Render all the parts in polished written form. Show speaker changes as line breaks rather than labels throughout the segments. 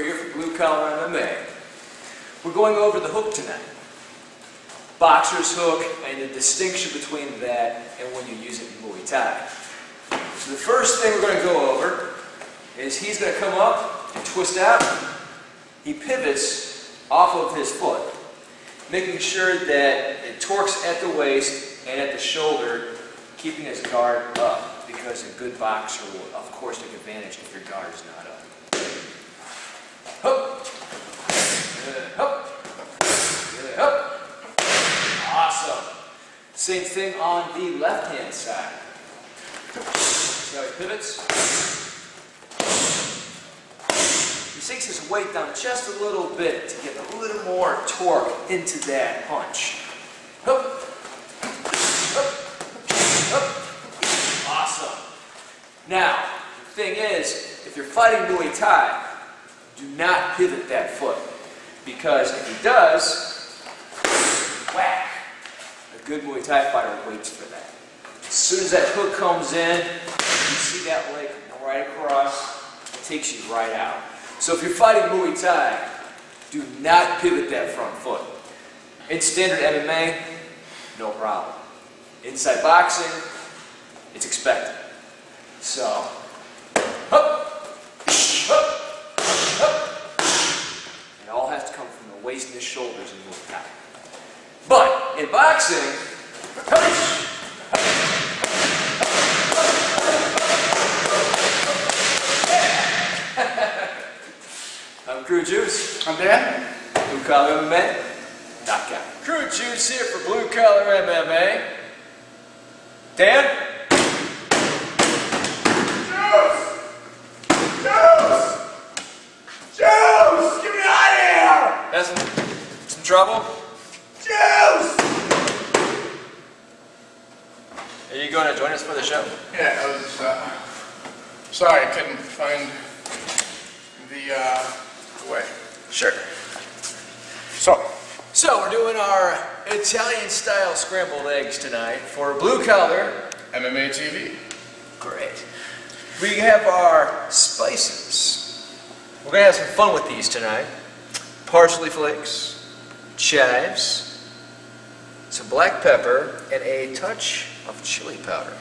here for Blue Collar MMA. We're going over the hook tonight. Boxer's hook and the distinction between that and when you use it in Muay Thai. So the first thing we're going to go over is he's going to come up and twist out. He pivots off of his foot, making sure that it torques at the waist and at the shoulder, keeping his guard up, because a good boxer will, of course, take advantage if your guard is not up. Hook. Hook. Hook. Awesome. Same thing on the left-hand side. See how he pivots? He sinks his weight down just a little bit to get a little more torque into that punch. Hook. Awesome. Now, the thing is, if you're fighting Muay Thai, do not pivot that foot, because if he does, whack. A good Muay Thai fighter waits for that. As soon as that hook comes in, you see that leg come right across, it takes you right out. So if you're fighting Muay Thai, do not pivot that front foot. In standard MMA, no problem. Inside boxing, it's expected. So, hook, hook, hook. It all has to come from the waist and the shoulders in Muay Thai. But in boxing, I'm Crew Juice. I'm Dan. Blue Collar MMA. Knockout. Crew Juice here for Blue Collar MMA. Dan?
Juice! Get me out of here!
Has some trouble?
Juice!
Are you going to join us for the show?
Yeah, I was, sorry I couldn't find the way.
Sure. So we're doing our Italian-style scrambled eggs tonight for Blue Collar
MMA TV.
Great. We have our spices. We're going to have some fun with these tonight. Parsley flakes, chives, some black pepper, and a touch of chili powder.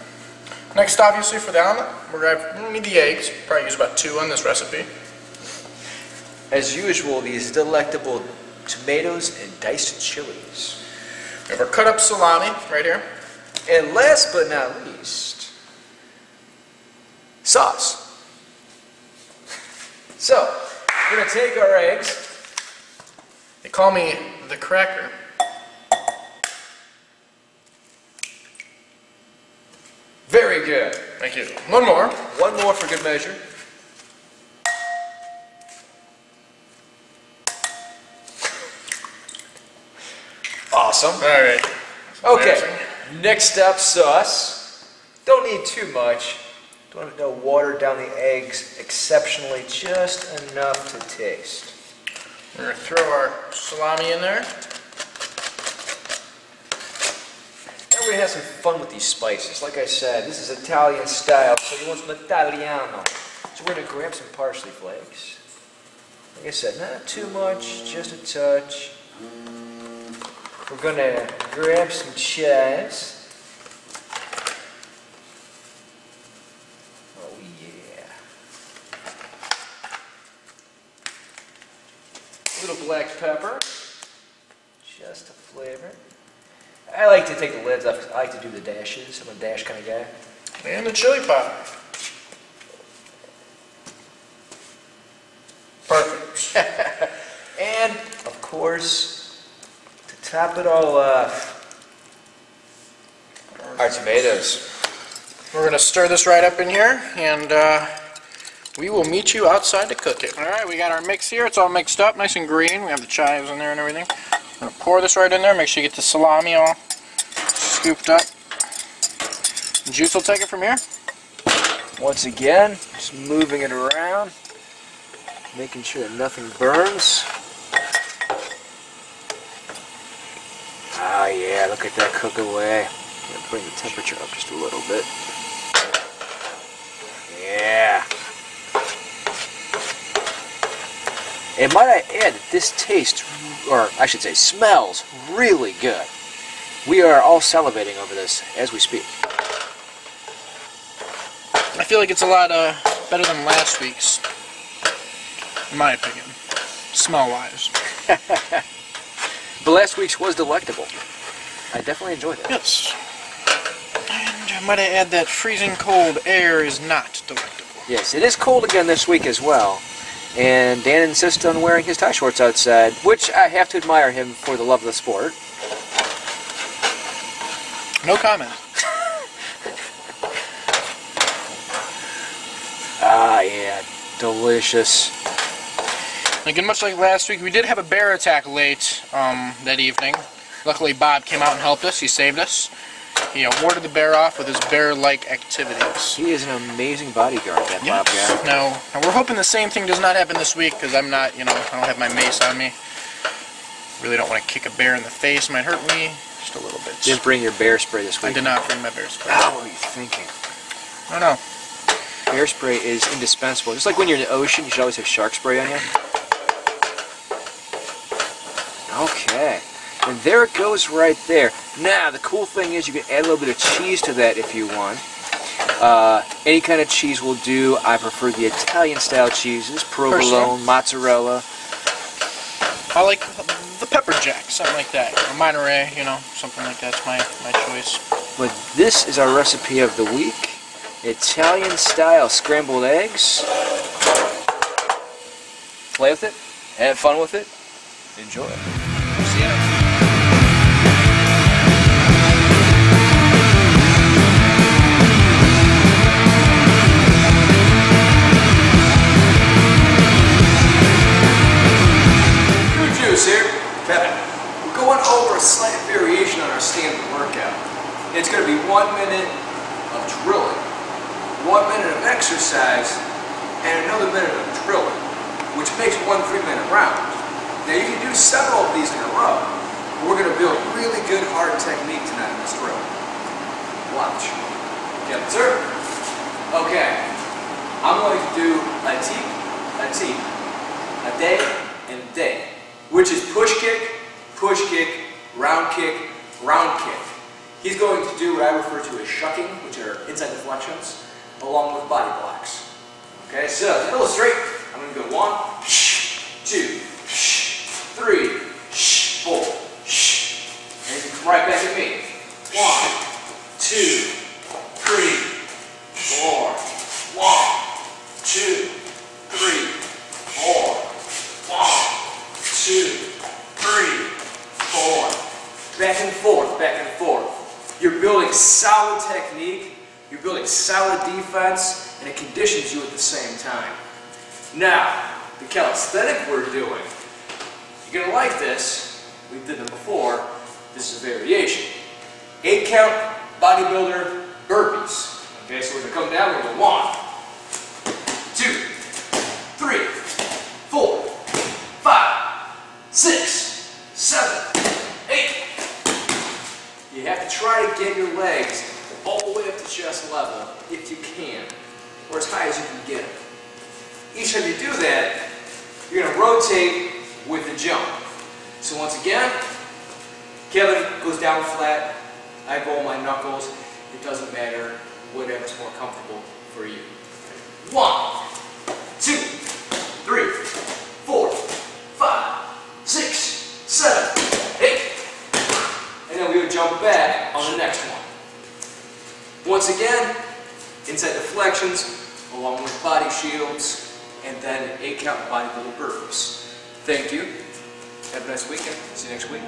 Next, obviously, for the omelet, we're going to need the eggs. Probably use about 2 on this recipe.
As usual, these delectable tomatoes and diced chilies.
We have our cut up salami right here.
And last but not least, sauce. So, we're going to take our eggs.
They call me the cracker.
Very good.
Thank you. One more.
One more for good measure. Awesome.
All right.
Okay. Next up, sauce. Don't need too much. Don't water down the eggs exceptionally, just enough to taste.
We're going to throw our salami in there.
Now we're going to have some fun with these spices. Like I said, this is Italian style, so you want some Italiano. So we're going to grab some parsley flakes. Like I said, not too much, just a touch. We're going to grab some chives. Oh yeah. A little black pepper, just to flavor. I like to take the lids off. I like to do the dashes. I'm a dash kind of guy.
And the chili powder. Perfect.
And, of course, to top it all off, our tomatoes.
We're going to stir this right up in here, and we will meet you outside to cook it. Alright, we got our mix here. It's all mixed up, nice and green. We have the chives in there and everything. We're going to pour this right in there. Make sure you get the salami all scooped up. Juice will take it from here.
Once again, just moving it around, making sure that nothing burns. Oh yeah, look at that cook away. I'm gonna bring the temperature up just a little bit. Yeah. And might I add that this tastes, or I should say smells, really good. We are all salivating over this as we speak.
I feel like it's a lot better than last week's, in my opinion, smell-wise.
But last week's was delectable. I definitely enjoyed it.
Yes. And might I add that freezing cold air is not delectable.
Yes, it is cold again this week as well. And Dan insists on wearing his tie shorts outside, which I have to admire him for the love of the sport.
No comment.
Ah, yeah, delicious.
Again, much like last week, we did have a bear attack late that evening. Luckily, Bob came out and helped us. He saved us. He warded the bear off with his bear-like activities.
He is an amazing bodyguard, that Bob guy.
Now, we're hoping the same thing does not happen this week, because I'm not, I don't have my mace on me. Really don't want to kick a bear in the face. It might hurt me just a little bit.
Didn't bring your bear spray this week.
I did not bring my bear spray.
Oh, what are you thinking?
I don't know.
Bear spray is indispensable. Just like when you're in the ocean, you should always have shark spray on you. Okay. And there it goes right there. Now, the cool thing is you can add a little bit of cheese to that if you want. Any kind of cheese will do. I prefer the Italian-style cheeses, provolone, mozzarella.
I like the pepper jack, something like that. Or Monterey, something like that's my choice.
But this is our recipe of the week. Italian-style scrambled eggs. Play with it. Have fun with it. Enjoy it.
See ya.
Here, Kevin. We're going over a slight variation on our standard workout. It's going to be 1 minute of drilling, 1 minute of exercise, and another minute of drilling, which makes 1 3-minute round. Now you can do several of these in a row, but we're going to build really good hard technique tonight in this drill. Watch. Kevin, sir. Okay. I'm going to do a day, and a day. Which is push kick, round kick, round kick. He's going to do what I refer to as shucking, which are inside deflections, along with body blocks. Okay, so to illustrate, I'm going to go 1, 2, 3, 4, and you can come right back at me. 1, 2, 3, 4, 1, 2, 3, 4, 1, 2, 3, 4. Back and forth, back and forth. You're building solid technique, you're building solid defense, and it conditions you at the same time. Now, the calisthenic we're doing, you're going to like this. We did them before. This is a variation. 8 count bodybuilder burpees. Okay, so we're going to come down, we're going to go 1, 2, 3, 4, 5, 6, 7, 8. You have to try to get your legs all the way up to chest level if you can, or as high as you can get them. Each time you do that, you're going to rotate with the jump. So once again, Kevin goes down flat, I go on my knuckles. It doesn't matter, whatever's more comfortable for you. 1, 2, 3, 4, 5, 6, 7, 8. And then we would jump back on the next one. Once again, inside deflections, along with body shields, and then 8 count bodybuilder burpees. Thank you. Have a nice weekend. See you next week.